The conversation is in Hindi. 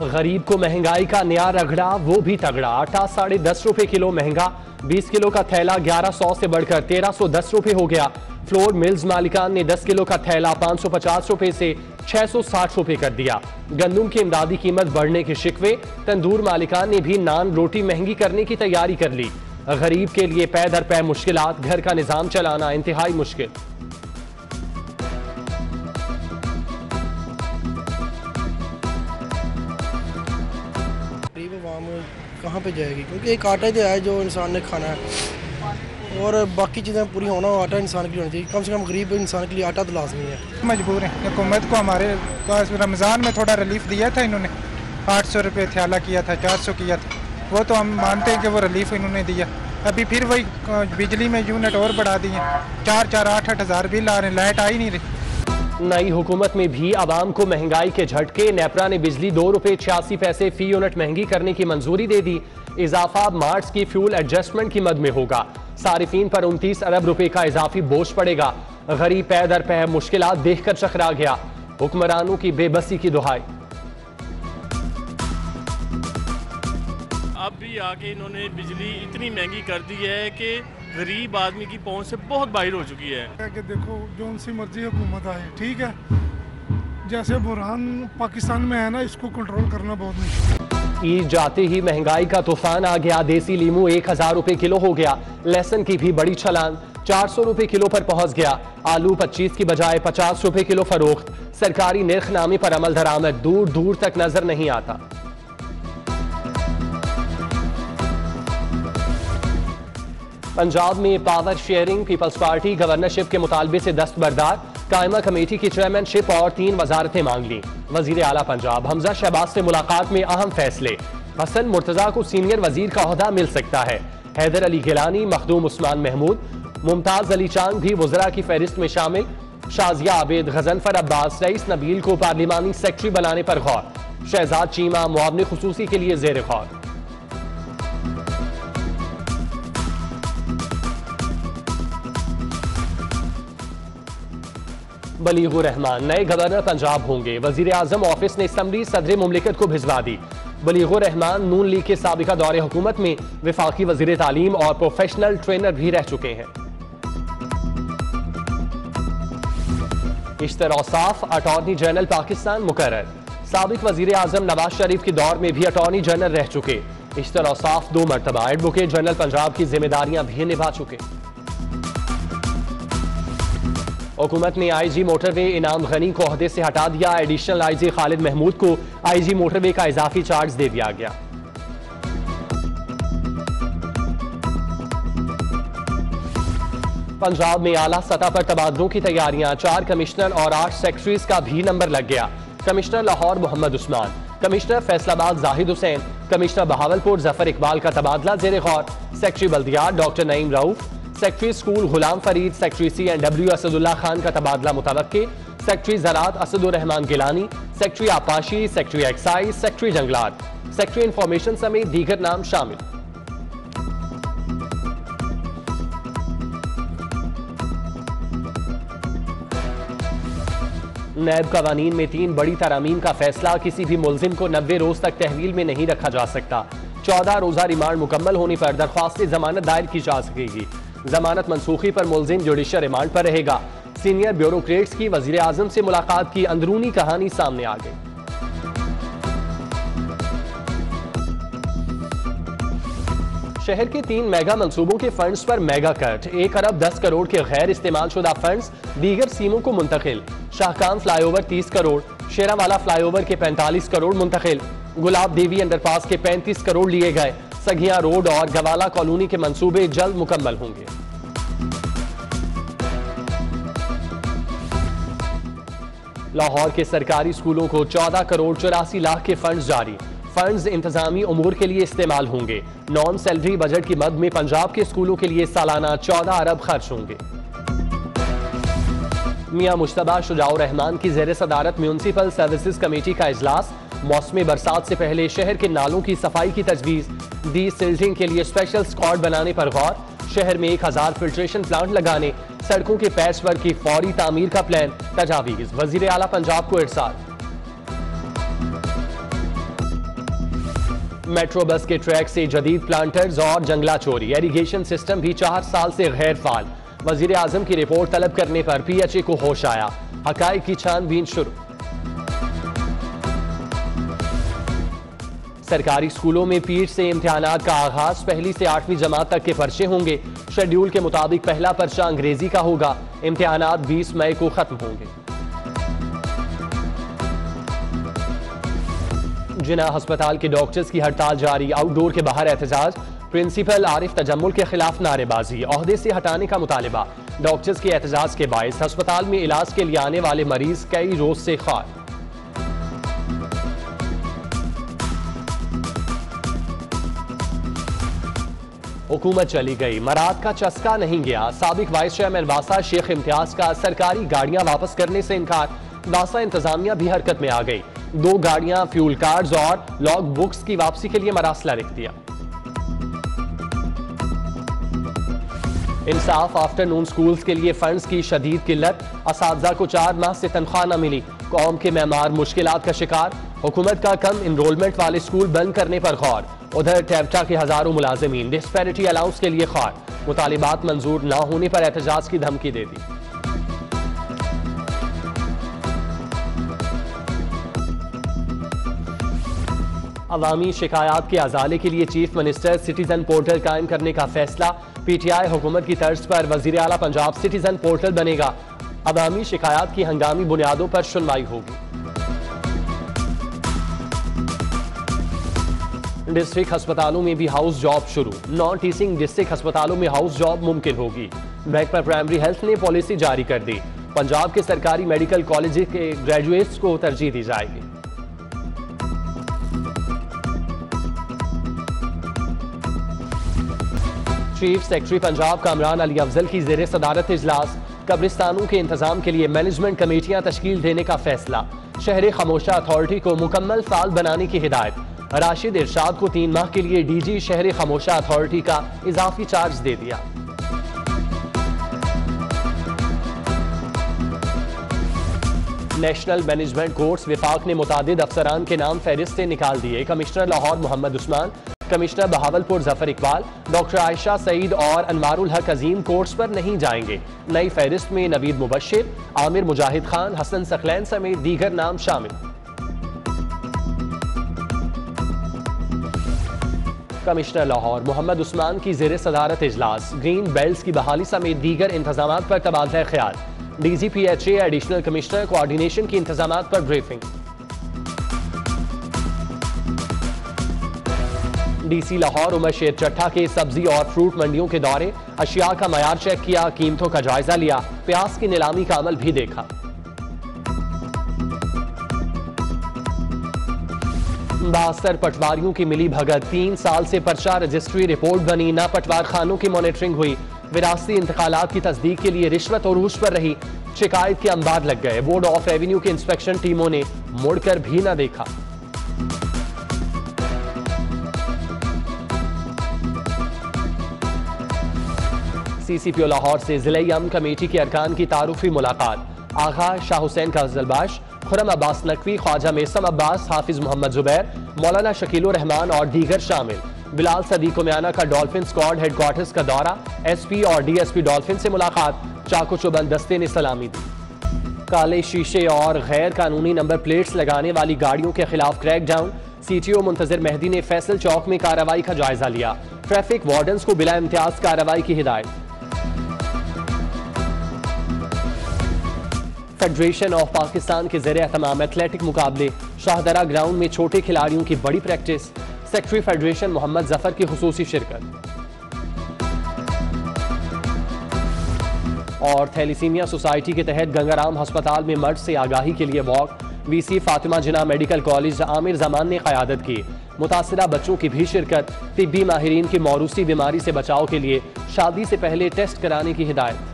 गरीब को महंगाई का नया रगड़ा, वो भी तगड़ा। आटा 10.5 रुपए किलो महंगा, 20 किलो का थैला 1100 से बढ़कर 1310 रुपए हो गया। फ्लोर मिल्स मालिकान ने 10 किलो का थैला 550 रुपए से 660 रुपए कर दिया। गंदुम की इमदादी कीमत बढ़ने के शिकवे, तंदूर मालिकान ने भी नान रोटी महंगी करने की तैयारी कर ली। गरीब के लिए पै दर पै मुश्किलात, घर का निजाम चलाना इंतहाई मुश्किल। कहाँ पे जाएगी, क्योंकि एक आटा ही तो है जो इंसान ने खाना है और बाकी चीज़ें पूरी होना, आटा इंसान के लिए होना चाहिए। कम से कम गरीब इंसान के लिए आटा तो लाजमी है। मजबूर हैं। हुकूमत को हमारे रमज़ान में थोड़ा रिलीफ दिया था इन्होंने, 800 रुपये थैला किया था, 400 किया था, वो तो हम मानते हैं कि वो रिलीफ इन्होंने दिया। अभी फिर वही बिजली में यूनिट और बढ़ा दिए, 4-4, 8-8 हज़ार बिल आ रहे हैं, लाइट आ ही नहीं रही। नई हुकूमत में भी आवाम को महंगाई के झटके। नेपरा ने बिजली 2 रुपए 86 पैसे फी यूनिट महंगी करने की मंजूरी दे दी। इजाफा मार्च की फ्यूल एडजस्टमेंट की मद में होगा। सारिफीन पर 29 अरब रुपए का इजाफी बोझ पड़ेगा। गरीब पै दर पै मुश्किलात देखकर चकरा गया। हुक्मरानों की बेबसी की दुहाई। अब भी आके इन्होंने बिजली इतनी महंगी कर दी है कि गरीब आदमी की पहुंच से बहुत बाहर हो चुकी है। कि देखो जो उनसी मर्जी हुकूमत आए, ठीक है, जैसे बुरहान पाकिस्तान में है ना, इसको कंट्रोल करना बहुत मुश्किल। ईद जाते ही महंगाई का तूफान आ गया। देसी लीमू 1000 रुपए किलो हो गया। लहसुन की भी बड़ी छलांग, 400 रुपए किलो पर पहुंच गया। आलू 25 की बजाय 50 रुपए किलो फरोख्त। सरकारी निर्खनामे पर अमल दरामद दूर दूर तक नजर नहीं आता। पंजाब में power sharing, peoples party governorship के मुतालबे से दस्तबरदार। कायमा कमेटी की चेयरमैनशिप और 3 वजारतें मांग ली। वजीर आला पंजाब हमजा शहबाज से मुलाकात में अहम फैसले। हसन मुर्तजा को सीनियर वजीर का ओहदा मिल सकता है। हैदर अली गिलानी, मखदूम उस्मान महमूद, मुमताज अली चांग भी वज़रा की फहरिस्त में शामिल। शाजिया आबेद, गजनफर अब्बास, रईस नबील को पार्लिमानी सेक्रेटरी बनाने पर गौर। शहजाद चीमा मुआवने खुसूसी के लिए जेर गौर। बलीगुर रहमान नए गवर्नर पंजाब होंगे। वजीर आजम ऑफिस ने समरी सदर मुमलिकत को भिजवा दी। बलीगुर रहमान नून लीग के साबिका दौरे हुकूमत में विफाकी वजीर तालीम और प्रोफेशनल ट्रेनर भी रह चुके हैं। इश्तर औसाफ अटॉर्नी जनरल पाकिस्तान मुकर्रर। साबिक वजीर आजम नवाज शरीफ के दौर में भी अटॉर्नी जनरल रह चुके। इश्तर औसाफ 2 मरतबा एडवोकेट जनरल पंजाब की जिम्मेदारियां भी निभा चुके। हुकूमत ने आईजी मोटरवे इनाम गनी को ओहदे से हटा दिया। एडिशनल आईजी खालिद महमूद को आईजी मोटरवे का इजाफी चार्ज दे दिया गया। पंजाब में आला सतह पर तबादलों की तैयारियां। 4 कमिश्नर और 8 सेक्रेटरीज का भी नंबर लग गया। Commissioner Lahore Mohammad Usman, commissioner Faisalabad Zahid Hussain, commissioner Bahawalpur Zafar Iqbal का तबादला जेर गौर। सेक्रेटरी बल्दियात doctor Naeem Rauf, secretary school Ghulam Farid, secretary CNW Asadullah Khan का तबादला मुतवक्के। सेक्रेटरी ज़राअत असदुर रहमान गिलानी, सेक्रेटरी आपाशी, सेक्रेटरी एक्साइज, सेक्रेटरी जंगलात, सेक्रेटरी इंफॉर्मेशन समेत दीगर नाम शामिल। नैब कवानीन में 3 बड़ी तरामीम का फैसला। किसी भी मुल्जिम को 90 रोज तक तहवील में नहीं रखा जा सकता। 14 रोजा रिमांड मुकम्मल होने पर दरख्वास्त जमानत दायर की जा सकेगी। जमानत मनसूखी पर मुल्जिम जुडिशियल रिमांड पर रहेगा। सीनियर ब्यूरोक्रेट्स की वजीर आजम से मुलाकात की अंदरूनी कहानी सामने आ गई। शहर के 3 मेगा मंसूबों के फंड्स पर मेगा कट। 1 अरब 10 करोड़ के गैर इस्तेमाल शुदा फंड्स दीगर सीमों को मुंतकिल। शाहकाम फ्लाईओवर 30 करोड़, शेरावाला फ्लाईओवर के 45 करोड़ मुंतकिल। गुलाब देवी अंडरपास के 35 करोड़ लिए गए। सगिया रोड और गवाला कॉलोनी के मंसूबे जल्द मुकम्मल होंगे। लाहौर के सरकारी स्कूलों को 14 करोड़ 84 लाख के फंड्स जारी। फंड्स इंतजामी उमूर के लिए इस्तेमाल होंगे। नॉन सैलरी बजट की मद में पंजाब के स्कूलों के लिए सालाना 14 अरब खर्च होंगे। मियां मुश्तबा शुजाउर रहमान की ज़ेर सदारत म्यूनसिपल सर्विसेज कमेटी का इजलास। मौसमी बरसात से पहले शहर के नालों की सफाई की तजवीज़। दी सिल्टिंग के लिए स्पेशल स्क्वाड बनाने पर गौर। शहर में 1000 फिल्ट्रेशन प्लांट लगाने, सड़कों के पैच वर्क की फौरी तामीर का प्लान तजावीज़। वजीर आला पंजाब को इरसाल। मेट्रो बस के ट्रैक से जदीद प्लांटर्स और जंगला चोरी। एरीगेशन सिस्टम भी 4 साल से गैर फाल। वजीर आजम की रिपोर्ट तलब करने पर PHA को होश आया। हकाइक की छानबीन शुरू। सरकारी स्कूलों में पीर से इम्तिहानात का आगाज। 1ली से 8वीं जमात तक के पर्चे होंगे। शेड्यूल के मुताबिक पहला पर्चा अंग्रेजी का होगा। इम्तिहानात 20 मई को खत्म होंगे। जिना अस्पताल के डॉक्टर्स की हड़ताल जारी। आउटडोर के बाहर एहतजाज। प्रिंसिपल आरिफ तजम्मुल के खिलाफ नारेबाजी। ओहदे से हटाने का मुतालिबा। डॉक्टर्स के एहतजाज के बायस अस्पताल में इलाज के लिए आने वाले मरीज कई रोज से खार। हुकूमत चली गई, मराद का चस्का नहीं गया। साबिक वाइस चेयरमैन वासा शेख इम्तियाज का सरकारी गाड़ियां वापस करने से इनकार। वासा इंतजामिया भी हरकत में आ गई। 2 गाड़ियां, फ्यूल कार्ड्स और लॉग बुक्स की वापसी के लिए मरासला लिख दिया। इंसाफ आफ्टरनून स्कूल्स के लिए फंड्स की शदीद किल्लत। असातिज़ा को 4 माह से तनख्वाह न मिली। कौम के मेमार मुश्किलात का शिकार। हुकूमत का कम इनरोलमेंट वाले स्कूल बंद करने पर गौर। उधर टेप्टा के हजारों मुलाजिमीन डिस्पैरिटी अलाउंस के लिए खार। मुतालिबात मंजूर न होने पर एहतजाज की धमकी दे दी। अवामी शिकायत के अजाले के लिए चीफ मिनिस्टर सिटीजन पोर्टल कायम करने का फैसला। PTI हुकूमत की तर्ज पर वजीर आला पंजाब सिटीजन पोर्टल बनेगा। अवामी शिकायत की हंगामी बुनियादों पर सुनवाई होगी। डिस्ट्रिक्ट अस्पतालों में भी हाउस जॉब शुरू। नॉन टीचिंग डिस्ट्रिक्ट अस्पतालों में हाउस जॉब मुमकिन होगी। महकमा प्राइमरी हेल्थ ने पॉलिसी जारी कर दी। पंजाब के सरकारी मेडिकल कॉलेज के ग्रेजुएट्स को तरजीह दी जाएगी। चीफ सेक्रेटरी पंजाब कामरान अली अफजल की ज़ेरे सदारत इजलास। कब्रिस्तानों के इंतजाम के लिए मैनेजमेंट कमेटियां तश्कील देने का फैसला। शहर खामोशा अथॉरिटी को मुकम्मल फाल बनाने की हिदायत। राशिद इरशाद को 3 माह के लिए DG शहर खामोशा अथॉरिटी का इजाफी चार्ज दे दिया। नेशनल मैनेजमेंट कोर्स विफाक ने मुतादिद अफसरान के नाम फहरिस्तें निकाल दिए। Commissioner Lahore Mohammad Usman, commissioner Bahawalpur Zafar Iqbal, doctor Ayesha Saeed और अनवारुल हक अजीम कोर्स पर नहीं जाएंगे। नई फहरिस्त में नवीद मुबशिर, आमिर मुजाहिद खान, हसन सकलैन समेत दीगर नाम शामिल। कमिश्नर लाहौर मोहम्मद उस्मान की ज़ेरे सदारत इजलास। ग्रीन बेल्ट की बहाली समेत दीगर इंतजामात पर तबादला ख्याल। DGPHA एडिशनल कमिश्नर कोऑर्डिनेशन की इंतजामात पर ब्रीफिंग। DC लाहौर उमर शेर चट्टा के सब्जी और फ्रूट मंडियों के दौरे। अशिया का मयार चेक किया, कीमतों का जायजा लिया। प्याज की नीलामी का अमल भी देखा। बास्तर पटवारियों की मिली भगत। 3 साल से पर्चा रजिस्ट्री रिपोर्ट बनी न। पटवार खानों की मॉनिटरिंग हुई। विरासती इंतकालात की तस्दीक के लिए रिश्वत और रूश पर रही। शिकायत के अंबार लग गए। बोर्ड ऑफ रेवेन्यू की इंस्पेक्शन टीमों ने मुड़कर भी न देखा। CCPO लाहौर से जिले अमन कमेटी के अरकान की तारुफी मुलाकात। आगा शाह हुसैन का अब्बास, खुरम अब्बास नकवी, ख्वाजा मेसम अब्बास, हाफिज मोहम्मद जुबैर, मौलाना शकीलुर रहमान और दीगर शामिल। बिलाल सदीक उमियाना का डॉल्फिन स्क्वाड हेडक्वार्टर्स का दौरा। SP और DSP डॉल्फिन से मुलाकात। चाकू चुबंद दस्ते ने सलामी दी। काले शीशे और गैर कानूनी नंबर प्लेट्स लगाने वाली गाड़ियों के खिलाफ क्रैकडाउन। CTO मुंतजिर मेहदी ने फैसल चौक में कार्रवाई का जायजा लिया। ट्रैफिक वार्डन्स को बिला इम्तियाज कार्रवाई की हिदायत। फेडरेशन ऑफ पाकिस्तान के ज़ेरे एहतमाम एथलेटिक मुकाबले। शाहदरा ग्राउंड में छोटे खिलाड़ियों की बड़ी practice. Secretary federation Mohammad Zafar की खुसूसी शिरकत। और थैलीसीमिया सोसाइटी के तहत गंगाराम अस्पताल में मर्ज से आगाही के लिए वॉक। VC फातिमा जिना मेडिकल कॉलेज आमिर जमान ने क़यादत की। मुतासिरा बच्चों की भी शिरकत। तिब्बी माहिरीन की मौरूसी बीमारी से बचाव के लिए शादी से पहले टेस्ट कराने की हिदायत।